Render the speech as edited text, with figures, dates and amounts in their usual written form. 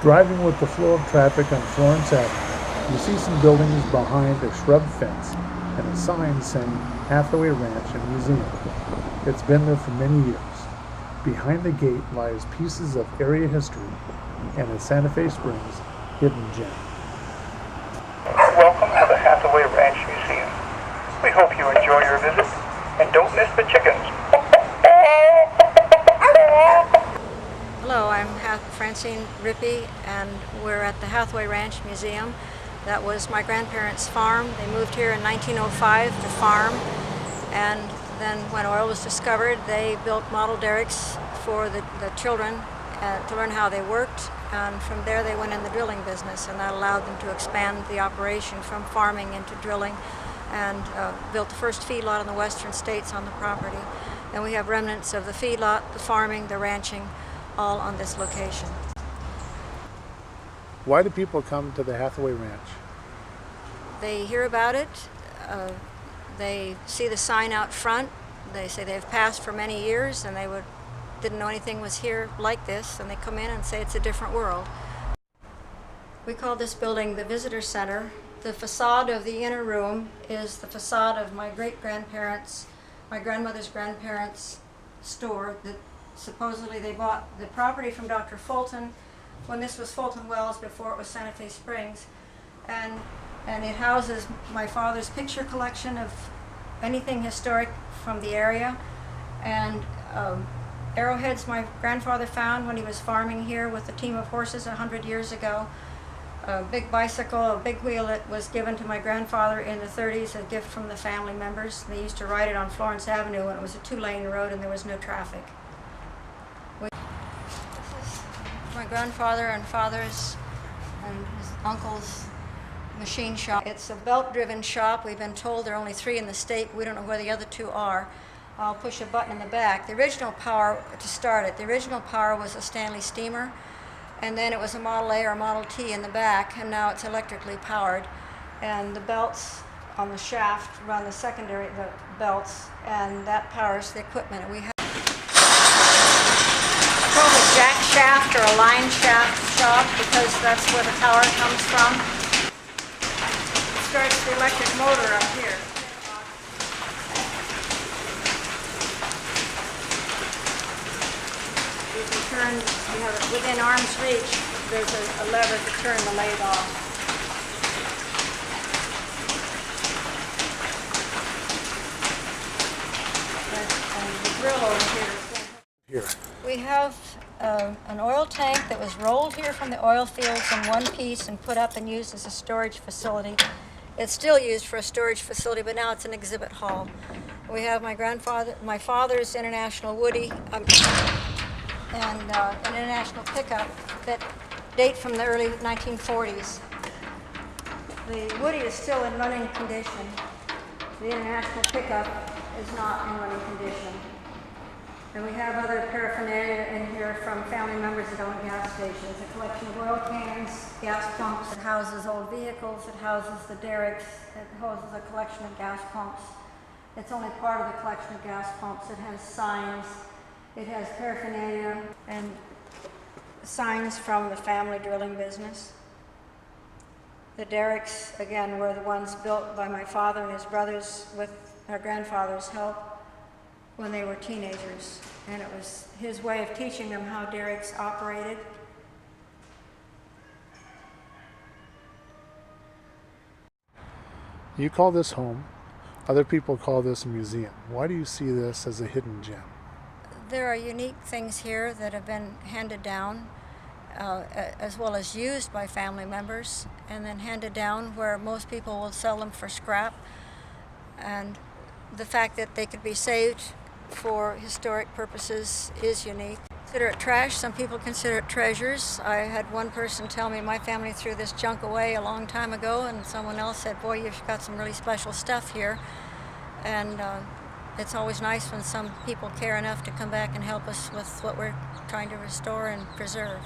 Driving with the flow of traffic on Florence Avenue, you see some buildings behind a shrub fence and a sign saying Hathaway Ranch and Museum. It's been there for many years. Behind the gate lies pieces of area history and a Santa Fe Springs hidden gem. Welcome to the Hathaway Ranch Museum. We hope you enjoy your visit and don't miss the chickens. Hello, I'm Francine Rippey, and we're at the Hathaway Ranch Museum. That was my grandparents' farm. They moved here in 1905 to farm, and then when oil was discovered, they built model derricks for the children to learn how they worked, and from there they went in the drilling business, and that allowed them to expand the operation from farming into drilling, and built the first feedlot in the western states on the property. And we have remnants of the feedlot, the farming, the ranching, all on this location. Why do people come to the Hathaway Ranch? They hear about it, they see the sign out front, they say they've passed for many years and they didn't know anything was here like this, and they come in and say it's a different world. We call this building the Visitor Center. The facade of the inner room is the facade of my great-grandparents, my grandmother's grandparents' store that supposedly they bought the property from Dr. Fulton when this was Fulton Wells before it was Santa Fe Springs, and it houses my father's picture collection of anything historic from the area, and arrowheads my grandfather found when he was farming here with a team of horses 100 years ago. A big bicycle, a big wheel that was given to my grandfather in the 30s, a gift from the family members. They used to ride it on Florence Avenue when it was a 2-lane road and there was no traffic. This is my grandfather and father's and his uncle's machine shop. It's a belt-driven shop. We've been told there are only 3 in the state. We don't know where the other 2 are. I'll push a button in the back. The original power, to start it, the original power was a Stanley steamer, and then it was a Model A or Model T in the back, and now it's electrically powered. And the belts on the shaft run the belts, and that powers the equipment. We have called a jack shaft or a line shaft shop because that's where the power comes from. It starts the electric motor up here. You can turn, you have it within arm's reach, there's a lever to turn the lathe off. And the grill over here. We have an oil tank that was rolled here from the oil fields in one piece and put up and used as a storage facility. It's still used for a storage facility, but now it's an exhibit hall. We have my father's International Woody, and an International pickup that date from the early 1940s. The Woody is still in running condition. The International pickup is not in running condition. And we have other paraphernalia in here from family members that own gas stations. A collection of oil cans, gas pumps. It houses old vehicles. It houses the derricks. It houses a collection of gas pumps. It's only part of the collection of gas pumps. It has signs. It has paraphernalia and signs from the family drilling business. The derricks, again, were the ones built by my father and his brothers with our grandfather's help when they were teenagers. And it was his way of teaching them how derricks operated. You call this home. Other people call this a museum. Why do you see this as a hidden gem? There are unique things here that have been handed down, as well as used by family members, and then handed down where most people will sell them for scrap. And the fact that they could be saved for historic purposes is unique. Consider it trash. Some people consider it treasures. I had one person tell me my family threw this junk away a long time ago, and someone else said, boy, you've got some really special stuff here. And it's always nice when some people care enough to come back and help us with what we're trying to restore and preserve.